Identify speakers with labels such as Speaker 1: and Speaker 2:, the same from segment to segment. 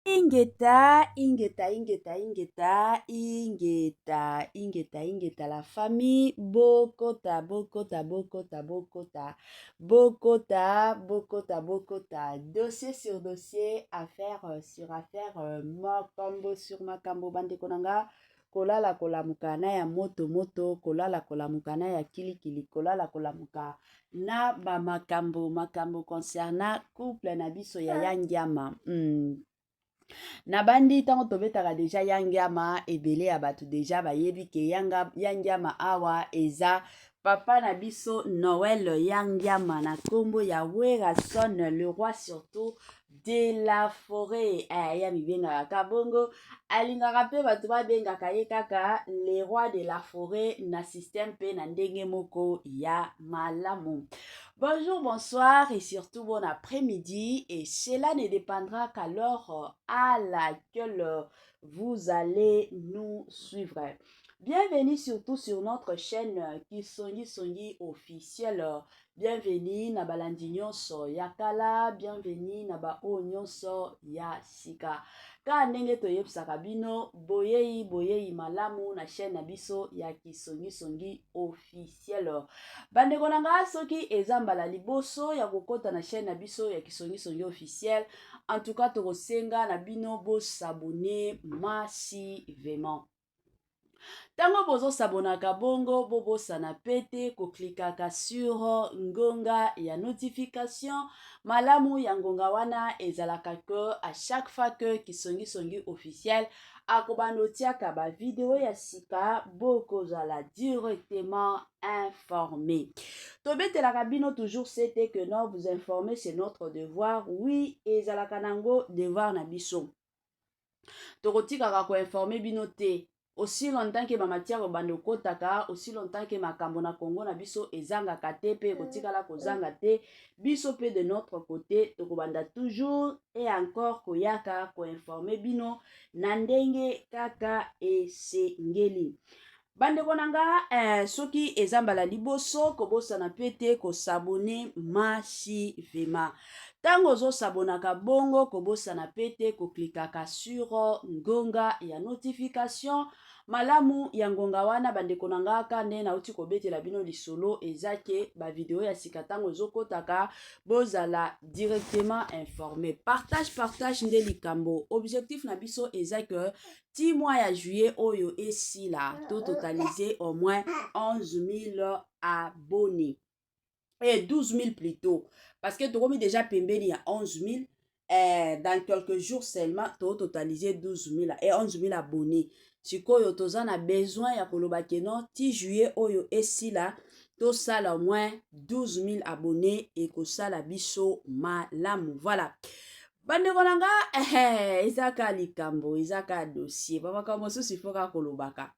Speaker 1: Ingeta, la famille, Bokota, dossier sur dossier, affaire sur affaire, makambo sur makambo, bande konanga, kolala kolamuka na ya moto, kolala kolamuka na ya kilikili, kolala kolamuka na ba makambo concernant couple na biso ya yangiama. Na bandi tango tobetaka deja yangiama ebele ya bato deja bayebi ke yangiama awa eza papa na biso Noël yangiama na kombo ya Werason le roi surtout de la forêt. Ya mibengaka kabongo alingaka pe bato babengaka ye kaka le roi de la forêt na système pe na ndenge moko ya malamu. Bonjour, bonsoir et surtout bon après-midi, et cela ne dépendra qu'à l'heure à laquelle vous allez nous suivre. Bienvenue surtout sur notre chaîne Kisongi officielle. Bienvenue na balandi nyonso ya kala, bienvenue na ba o nyonso ya sika. Ka ndenge toyebisaka bino boyei malamu na chaîne na biso ya Kisongi officielle. Bandeko na nga soki eza mbala liboso ya kokota na chaîne na biso ya Kisongi officielle, en tout cas tokosenga na bino bo s'abonner massivement. Tango bozo sabonaka bongo bobosana pete koklikaka sur ngonga ya notification. Malamu ya ngonga wana ezalaka que à chaque fois que Kisongi officiel akobanotiaka ba vidéo ya sika bokozala directement informé. Tobetelaka bino toujours c'était que non vous informer c'est notre devoir. Oui, ezalaka nango devoir na biso. Tokotikaka ko informer bino te. Aussi longtemps que ma matière bando kotaka, aussi longtemps que ma kambo na Congo na biso ezanga kate pe kotikala kozanga te, biso pe de notre côté tokobanda toujours et encore koyaka ko informer bino na ndenge kaka esengeli. Bandeko nanga soki ezambala liboso kobosana pete ko s'abonner massivement. Tango zo sabonaka bongo kobosana pete ko klikaka sur ngonga ya notification. Malamu ya ngonga wana bandeko nanga kande na uti kobetela bino lisolo ezake ba video ya sika tango zokotaka bozala directement informé. Partage nde likambo. Objectif na biso ezake ti mois ya juillet oyo esila to totaliser au moins 11 000 abonnés. Et 12 000 plutôt. Parce que tu as déjà pembeni à 11 000. Dans quelques jours seulement, tu as totalisé 12 000 et 11 000 abonnés. Si tu as besoin ya koloba keno, ti juillet oyo esila, to sala au moins 12 000 abonnés et ko sala biso malamu. Voilà. Bande konanga, ezaka likambo, ezaka dossier. Papa kamoso sifoka kolobaka.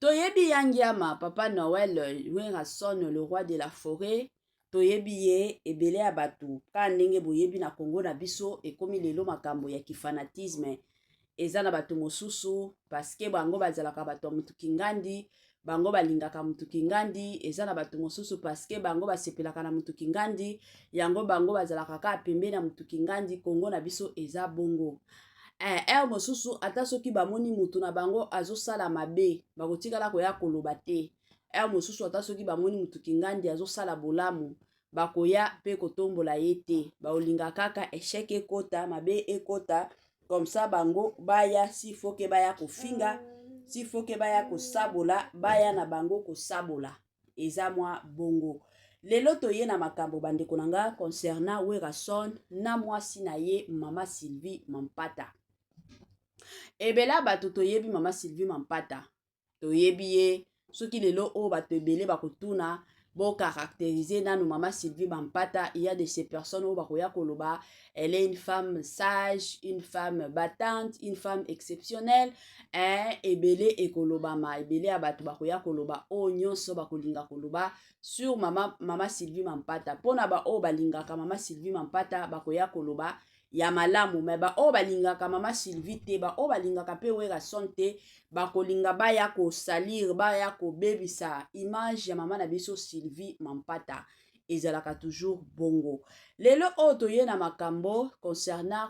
Speaker 1: Toyebi yangiama, Papa Noël, Werason, le roi de la forêt. Toyebi ye, ebele abatu. Ka ndenge boyebi na Congo na biso, ekomi lelo makambo ya kifanatisme. Eza na batu mosusu, parce que bango bazalaka batu mutu kingandi, bango balingaka mutu kingandi, eza na batu mosusu parce que bango basepelaka na mutu kingandi, yango bango bazalaka ka pembe na mutu kingandi, Congo na biso eza bongo. Mosusu ata soki bamoni mutu na bango azosala mabe bakotikala koya koloba te. Mosusu ata soki bamoni mutu kingandi azosala bolamu bakoya pe kotombola ye te. Baolinga kaka échec ekota mabe ekota comme ça bango baya si foke baya kofinga si foke baya kosabola baya na bango kosabola eza mwa bongo. Lelo toye na makambo bandeko nanga concernant Werason na mwasi na ye Mama Sylvie Mampata. Ebela bato toyebi Mama Sylvie Mampata. Toyebi ye soki lelo o bato ebele bakotuna bo caractériser nanu Mama Sylvie Mampata. Il y a de ces personnes au bakoya koloba, elle est une femme sage, une femme battante, une femme exceptionnelle. Ebele ekolobama, ebele abatu bakoya koloba o nyonso bakolinga koloba sur Mama Sylvie Mampata. Pona ba o balingaka Mama Sylvie Mampata bakoya koloba ya malamu, me ba o balingaka Mama Sylvie te, ba o balingaka pe Werason te, bakolinga baya ko salir, baya ko bebisa image ya mama na biso Sylvie Mampata. Ezalaka toujours bongo. Lelo o toye na makambo concernant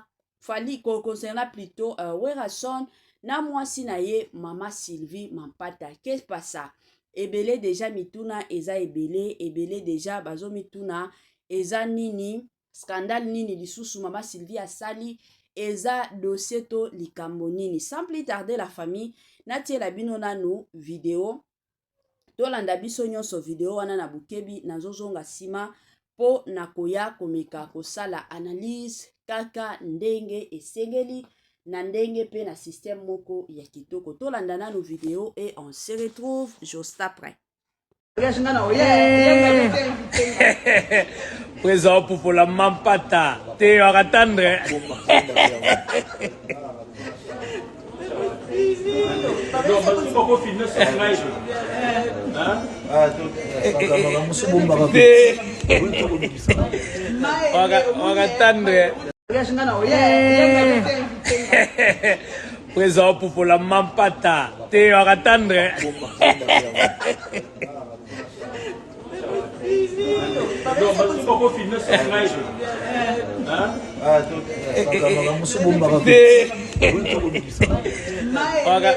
Speaker 1: concernant plutôt Werason na mwasi na ye mama Sylvie Mampata. Qu'est-ce pas ça? Ebele déjà mituna eza ebele déjà bazo mituna eza nini scandale nini lisusu mama Sylvie asali eza dossier to likambo nini. Sans plus tarder la famille natiela bino nanu video tolanda biso nyonso video wana na bukebi nazozonga sima po nakoya komeka kosala analyse kaka ndenge esengeli na ndenge pe na système moko ya kitoko. Tolanda nanu video et on se retrouve juste après.
Speaker 2: Présent pour la Mampata. T'es à attendre. Présent pour la Mampata. T'es à attendre.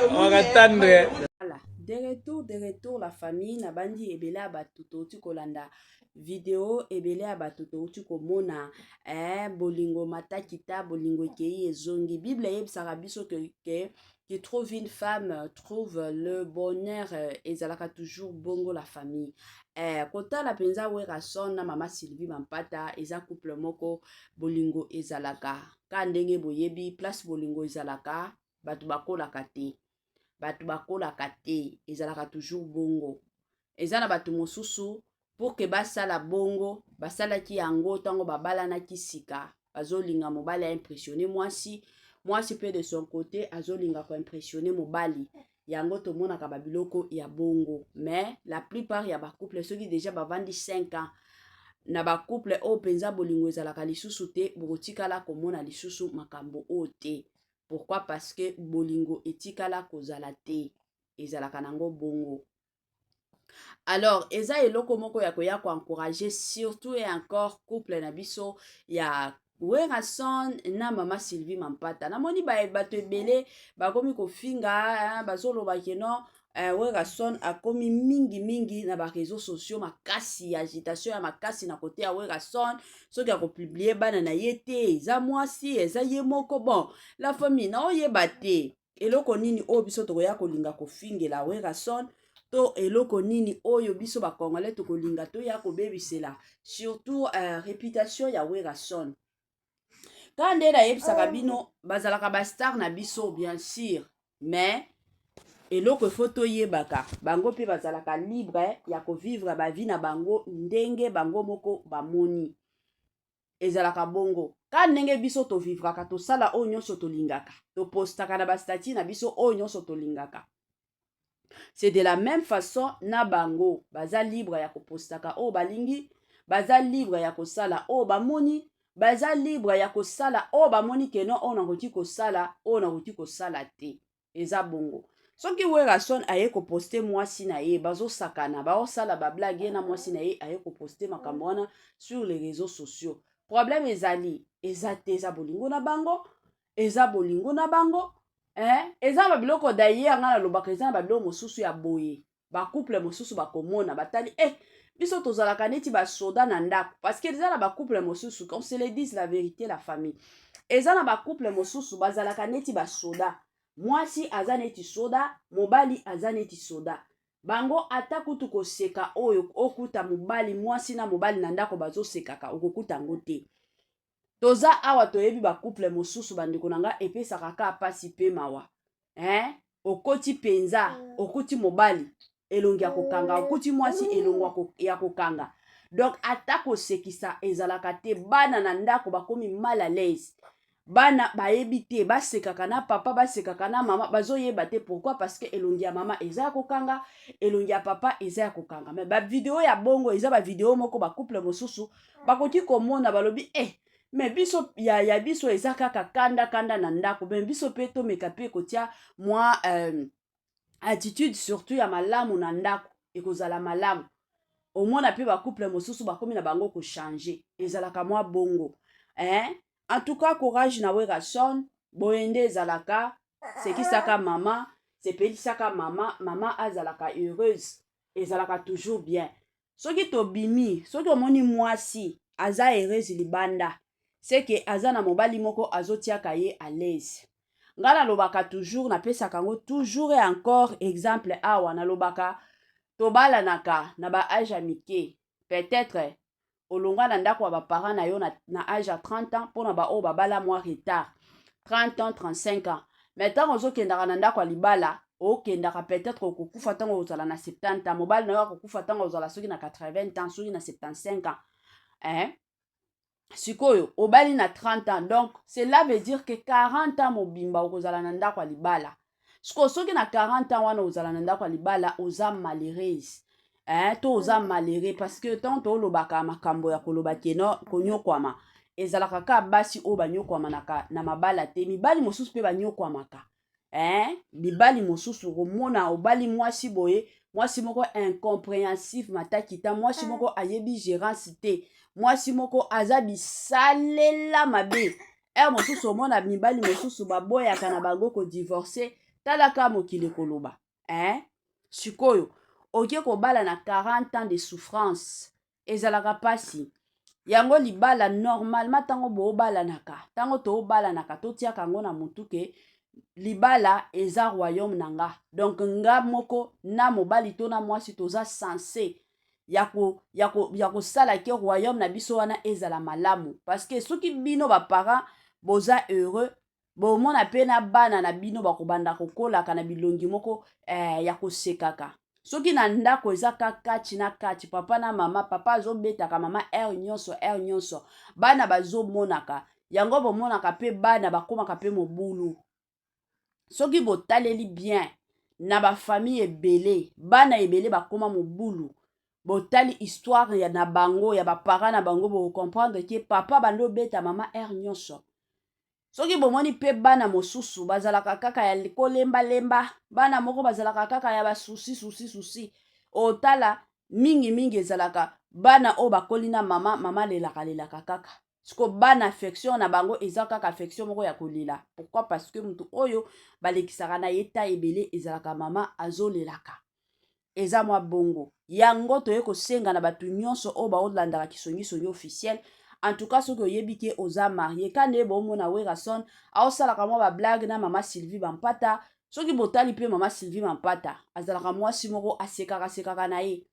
Speaker 1: Voilà, de retour la famille na bandi ebele abatuto uti kolanda video ebele abatuto uti komona bolingo matakita bolingo kei ezongi. Bible yebisaka biso que qui trouve une femme trouve le bonheur ezalaka toujours bongo la famille. Kota la penza Werason na mama Sylvie Mampata eza couple moko bolingo ezalaka ka ndenge boyebi place bolingo ezalaka batu bakolaka te. Batu bakolaka te ezalaka toujours bongo. Eza na batu mosusu pour que basala bongo basalaki yango tango babalanaki sika bazolinga mobali impressionner mwasi pe de son côté azolinga ko impressionner mobali yango tomonaka babiloko ya bongo. Mais la plupart ya ba couple soki déjà bavandi 5 ans na ba couple o penza bolingo ezalaka lisusu te bokotikala komona lisusu makambo o te. Pourquoi? Parce que bolingo etikala kozala te ezalaka nango bongo. Alors eza eloko moko ya koya ko encourager surtout et encore couple na biso ya Werason na mama Sylvie Mampata. Namoni bato ebele bakomi kofinga bazoloba keno Werason akomi mingi na ba réseaux sociaux makasi agitation ya makasi na côté ya Werason soki ya kopublier bana na yete eza mwasi eza ye moko. Bon la famille na oyeba te eloko nini o biso tokoya kolinga kofingela Werason to eloko nini oyo biso ba Congolais tokolinga to ya kobebisela surtout réputation ya Werason. Quand nde nayebisaka bino bazalaka ba star na biso bien sûr, mais eloko photo yebaka bango pe bazalaka libre ya kovivre ba vie na bango ndenge bango moko bamoni ezalaka bongo. Quand ndenge biso to vivraka to sala o nyonso to lingaka to postaka na ba statut na biso o nyonso to lingaka, c'est de la même façon na bango baza libre ya kopostaka o balingi, baza libre ya kosala o bamoni, baza libre ya kosala o bamoni keno o nakoti kosala o nakoti kosala te eza bongo. Soki Werason aye koposte mwasi na ye bazosakana baosala bablage na mwasi na ye aye koposte makambo wana sur les réseaux sociaux, problème ezali eza te eza bolingo na bango, eza bolingo na bango. Eza babiloko d'ailleurs nga na lobaka eza na babiloko mosusu ya boye ba couple mosusu bakomona batali biso tozalaka neti basoda na ndako, parce que eza na ba couple mosusu qu'on se le dise la vérité la famille, eza na ba couple mosusu bazalaka neti basoda, mwasi aza neti soda mobali aza neti soda, bango ata kutu koseka oyo okuta mobali mwasi na mobali na ndako bazosekaka okokuta ngo te. Toza awa toyebi ba couple mosusu bandeko nanga epesaka ka pasi pe mawa. Okoti penza, okuti mobali elongi ya kokanga, okuti mwasi elongo ya kokanga. Donc atako sekisa ezalaka te, bana na ndako bakomi mal à l'aise. Bana bayebi te basekaka na papa basekaka na mama bazoyeba te. Pourquoi? Parce que elongi ya mama eza ya kokanga, elongi ya papa eza ya kokanga. Mais ba video ya bongo eza ba video moko ba couple mosusu bakoti komona balobi mais biso ya biso eza kaka kanda na ndako, ben biso pe to meka pe kotia moi attitude surtout ya malamu na ndako ekozala malamu. Omona pe ba couple mosusu bakomi na bango ko changer ezalaka moi bongo. En tout cas, courage na we garçon, boyende ezalaka, sekisaka mama, sepelisaka mama, mama azalaka heureuse, ezalaka toujours bien. Soki tobimi, soki omoni mwasi, aza heureuse libanda, seke aza na mobali moko azotiaka ye à l'aise. Nga nalobaka toujours, napesaka ngo toujours et encore exemple awa, nalobaka tobalanaka na ba âge ya mike, peut-être olonga na ndako ya baparent na yo na âge ya 30 ans mpona baoyo babala mwa retard 30 ans 35 ans mais ntango ozokendaka na ndako ya libala okendaka peut-être okokufa ntango ozala na 70 ans mobali na yo akokufa ntango ozala soki na 80 ans soki na 75 ans sikoyo obali na 30 ans donc cela veut dire que 40 ans mobimba okozala na ndako ya libala sikoyo soki na 40 ans wana ozala na ndako ya libala oza malheureuse to oza malheureux parce que tant tolobaka makambo ya koloba keno konyokwama ezalaka kaka basi oyo banyokwamanaka na mabala te mibali mosusu mpe banyokwamaka mibali mosusu komona obali mwasi boye mwasi moko incompréhensif matakita mwasi moko ayebi gérance te mwasi moko aza bisalela mabe mosusu omona mibali mosusu baboyaka na bango kodivorce talaka mokili koloba sikoyo okie kobala na 40 ans de souffrance ezalaka pasi yango libala normalement ntango boobalanaka ntango toobalanaka totiaka yango na mutu ke libala eza royaume na nga donc nga moko na mobali to na mwasi toza censé ya kosala ke royaume na biso wana ezala malamu parce que soki bino baparent boza heureux bomona mpe na bana na bino bakobanda kokolaka na bilongi moko ya kosekaka soki na ndako eza kati na kati papa na mama papa azobetaka mama air nyonso bana bazomonaka yango bomonaka mpe bana bakomaka mpe mobulu soki botaleli bien na bafamille ebele bana ebele bakoma mobulu botali histoire ya na bango ya baparent na bango bokomprendre ke papa bandobeta mama air nyonso soki bomoni mpe bana mosusu bazalaka kaka ya kolembalemba bana moko bazalaka kaka ya basusi otala mingi ezalaka bana oyo bakoli na mama lelaka kaka siko bana affection na bango eza kaka affection moko ya kolela pourquoi parce que mutu oyo balekisaka na ye ta ebele ezalaka mama azolelaka eza mwa bongo yango toye kosenga na bato nyonso oyo baolandaka kisongisongi officiel en tout cas soki oyebi ke oza marie kande bomona werason aosalaka mwa bablague na mama Sylvie Bampata soki botali mpe mama Sylvie Bampata azalaka mwasi moko asekaka na ye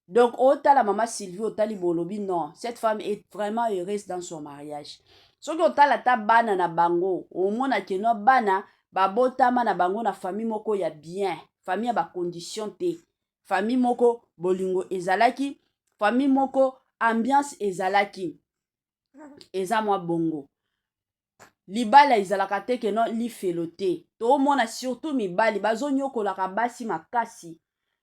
Speaker 1: donc otala mama Sylvie otali bolobi non cette femme est vraiment heureuse dans son mariage soki otala ta bana na bango omona keno bana babotama na bango na famille moko ya bien famille ya bacondition te famille moko bolingo ezalaki famille moko ambiance ezalaki eza mwa bongo libala ezalaka te keno lifelo te toomona surtout mibali bazonyokolaka basi makasi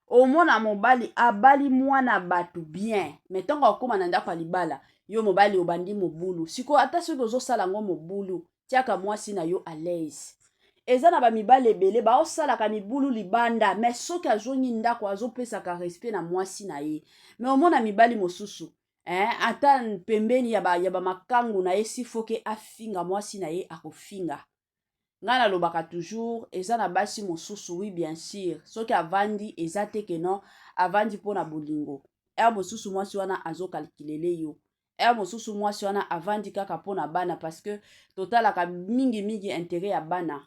Speaker 1: omona mobali abali mwana bato bien me ntango akoma na ndako ya libala yo mobali obandi mobulu siko ata soki ozosala yango mobulu tiaka mwasi na yo à l'aise eza na bamibali ebele baosalaka mibulu libanda me soki azongi ndako azopesaka respect na mwasi na ye me omona mibali mosusu ata pembeni ya bamakangu na ye sifoke afinga mwasi na ye akofinga nga nalobaka toujours eza na basi mosusu oui bien sûr soki avandi eza te keno avandi mpona bolingo mosusu mwasi wana azokalkulele yo mosusu mwasi wana avandi kaka mpona bana parce que totalaka mingi intérêt ya bana